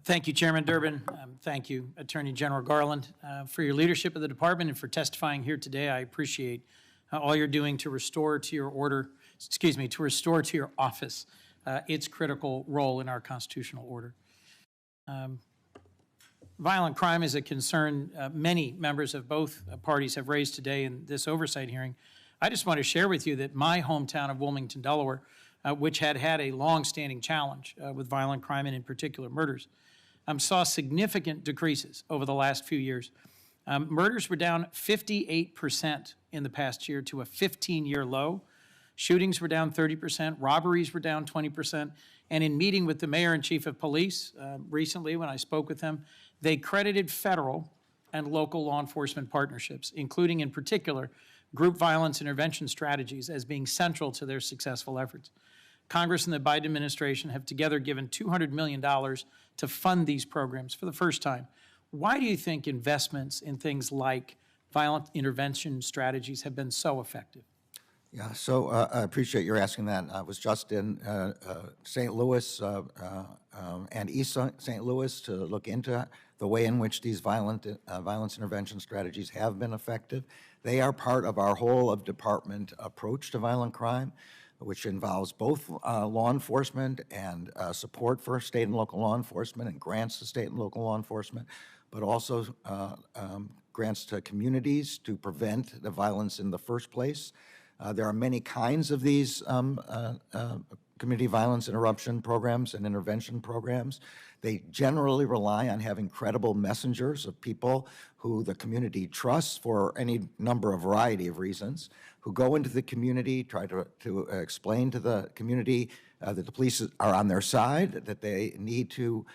Thank you, Chairman Durbin. Thank you, Attorney General Garland, for your leadership of the department and for testifying here today. I appreciate all you're doing to restore to your restore to your office its critical role in our constitutional order. Violent crime is a concern many members of both parties have raised today in this oversight hearing. I just want to share with you that my hometown of Wilmington, Delaware, which had a long-standing challenge with violent crime and in particular murders, saw significant decreases over the last few years. Murders were down 58% in the past year to a 15-year low. Shootings were down 30%, robberies were down 20%, and in meeting with the mayor and chief of police recently when I spoke with them, they credited federal and local law enforcement partnerships, including in particular group violence intervention strategies, as being central to their successful efforts. Congress and the Biden administration have together given $200 million to fund these programs for the first time. Why do you think investments in things like violent intervention strategies have been so effective? Yeah, so I appreciate your asking that. I was just in St. Louis and East St. Louis to look into the way in which these violence intervention strategies have been effective. They are part of our whole of department approach to violent crime, which involves both law enforcement and support for state and local law enforcement and grants to state and local law enforcement, but also grants to communities to prevent the violence in the first place. There are many kinds of these community violence interruption programs and intervention programs. They generally rely on having credible messengers of people who the community trusts for any number of variety of reasons, who go into the community, try to explain to the community that the police are on their side, that they need to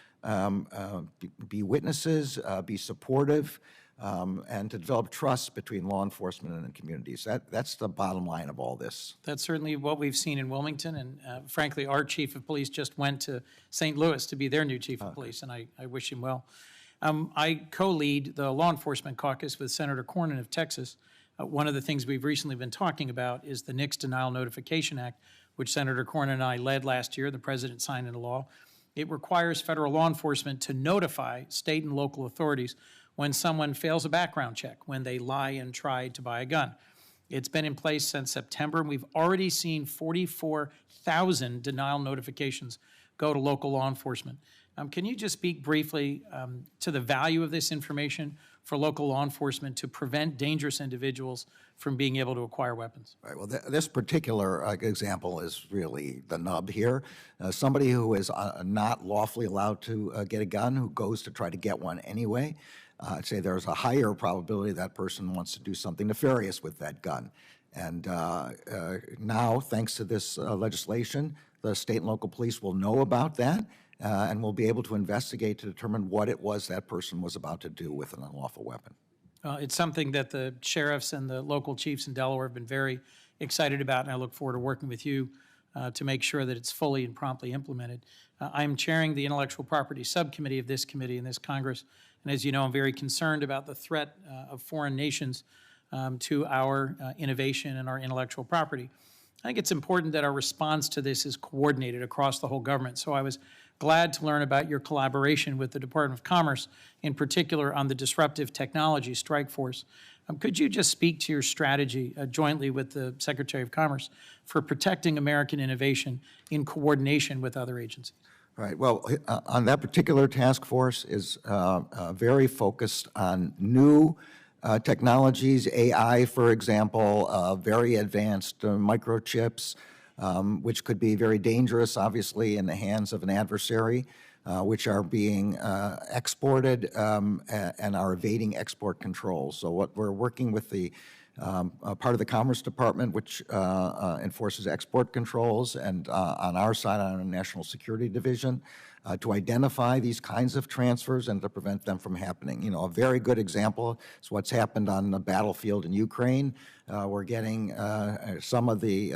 be witnesses, be supportive, and to develop trust between law enforcement and the communities. That's the bottom line of all this. That's certainly what we've seen in Wilmington, and frankly, our chief of police just went to St. Louis to be their new chief of police, and I wish him well. I co-lead the Law Enforcement Caucus with Senator Cornyn of Texas. One of the things we've recently been talking about is the NICS Denial Notification Act, which Senator Cornyn and I led last year. The president signed into law. It requires federal law enforcement to notify state and local authorities when someone fails a background check, when they lie and try to buy a gun. It's been in place since September, and we've already seen 44,000 denial notifications go to local law enforcement. Can you just speak briefly to the value of this information for local law enforcement to prevent dangerous individuals from being able to acquire weapons? Right. Well, this particular example is really the nub here. Somebody who is not lawfully allowed to get a gun, who goes to try to get one anyway, I'd say there's a higher probability that person wants to do something nefarious with that gun. And now, thanks to this legislation, the state and local police will know about that and will be able to investigate to determine what it was that person was about to do with an unlawful weapon. It's something that the sheriffs and the local chiefs in Delaware have been very excited about, and I look forward to working with you to make sure that it's fully and promptly implemented. I'm chairing the Intellectual Property Subcommittee of this committee in this Congress, and as you know, I'm very concerned about the threat of foreign nations to our innovation and our intellectual property. I think it's important that our response to this is coordinated across the whole government. So I was glad to learn about your collaboration with the Department of Commerce, in particular on the Disruptive Technology Strike Force. Could you just speak to your strategy jointly with the Secretary of Commerce for protecting American innovation in coordination with other agencies? Right. Well, on that particular task force is very focused on new technologies, AI, for example, very advanced microchips, which could be very dangerous, obviously, in the hands of an adversary, which are being exported and are evading export controls. So what we're working with the part of the Commerce Department, which enforces export controls, and on our side, on our National Security Division, to identify these kinds of transfers and to prevent them from happening. You know, a very good example is what's happened on the battlefield in Ukraine. We're getting some of the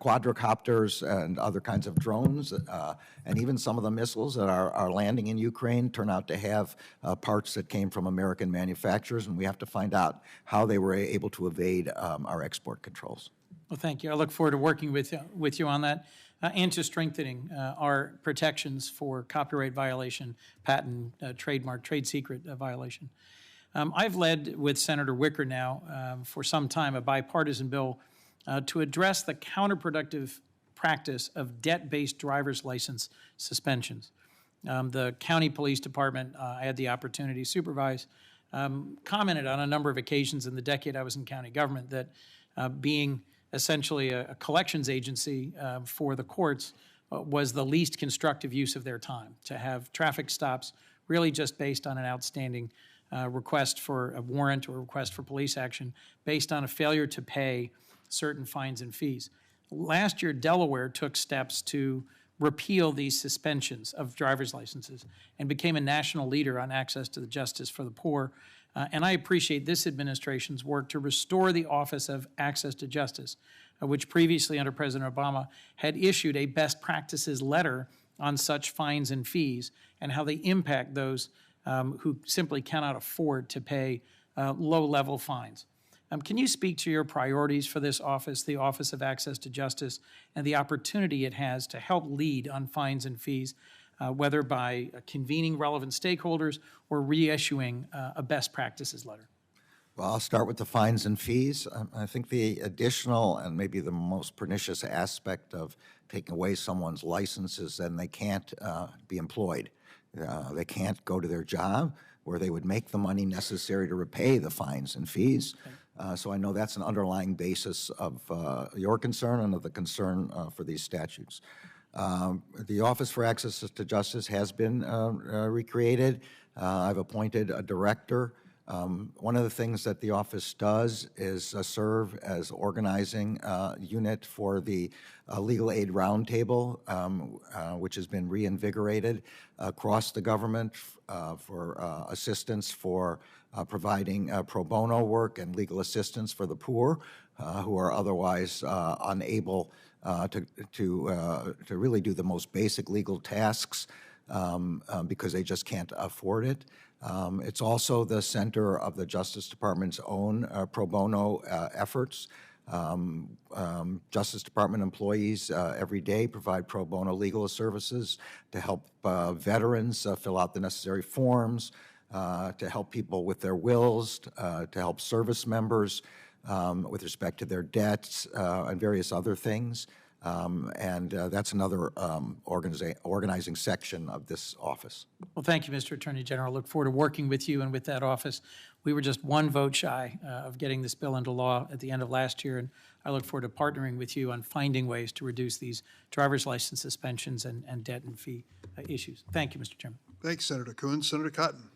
quadricopters and other kinds of drones, and even some of the missiles that are landing in Ukraine turn out to have parts that came from American manufacturers, and we have to find out how they were able to evade our export controls. Well, thank you. I look forward to working with you on that. and to strengthening our protections for copyright violation, patent, trademark, trade secret violation. I've led with Senator Wicker now for some time a bipartisan bill to address the counterproductive practice of debt-based driver's license suspensions. The county police department I had the opportunity to supervise commented on a number of occasions in the decade I was in county government that being essentially a collections agency for the courts was the least constructive use of their time, to have traffic stops really just based on an outstanding request for a warrant or request for police action based on a failure to pay certain fines and fees. Last year, Delaware took steps to repeal these suspensions of driver's licenses and became a national leader on access to the justice for the poor. And I appreciate this administration's work to restore the Office of Access to Justice, which previously under President Obama had issued a best practices letter on such fines and fees and how they impact those who simply cannot afford to pay low-level fines. Can you speak to your priorities for this office, the Office of Access to Justice, and the opportunity it has to help lead on fines and fees, whether by convening relevant stakeholders or reissuing a best practices letter? Well, I'll start with the fines and fees. I think the additional and maybe the most pernicious aspect of taking away someone's license is then they can't be employed. They can't go to their job where they would make the money necessary to repay the fines and fees. So I know that's an underlying basis of your concern and of the concern for these statutes. The Office for Access to Justice has been recreated. I've appointed a director. One of the things that the office does is serve as organizing unit for the Legal Aid Roundtable, which has been reinvigorated across the government for assistance for providing pro bono work and legal assistance for the poor who are otherwise unable to really do the most basic legal tasks because they just can't afford it. It's also the center of the Justice Department's own pro bono efforts. Justice Department employees every day provide pro bono legal services to help veterans fill out the necessary forms, to help people with their wills, to help service members with respect to their debts and various other things. And that's another organizing section of this office. Well, thank you, Mr. Attorney General. I look forward to working with you and with that office. We were just one vote shy of getting this bill into law at the end of last year, and I look forward to partnering with you on finding ways to reduce these driver's license suspensions and debt and fee issues. Thank you, Mr. Chairman. Thanks, Senator Coons. Senator Cotton.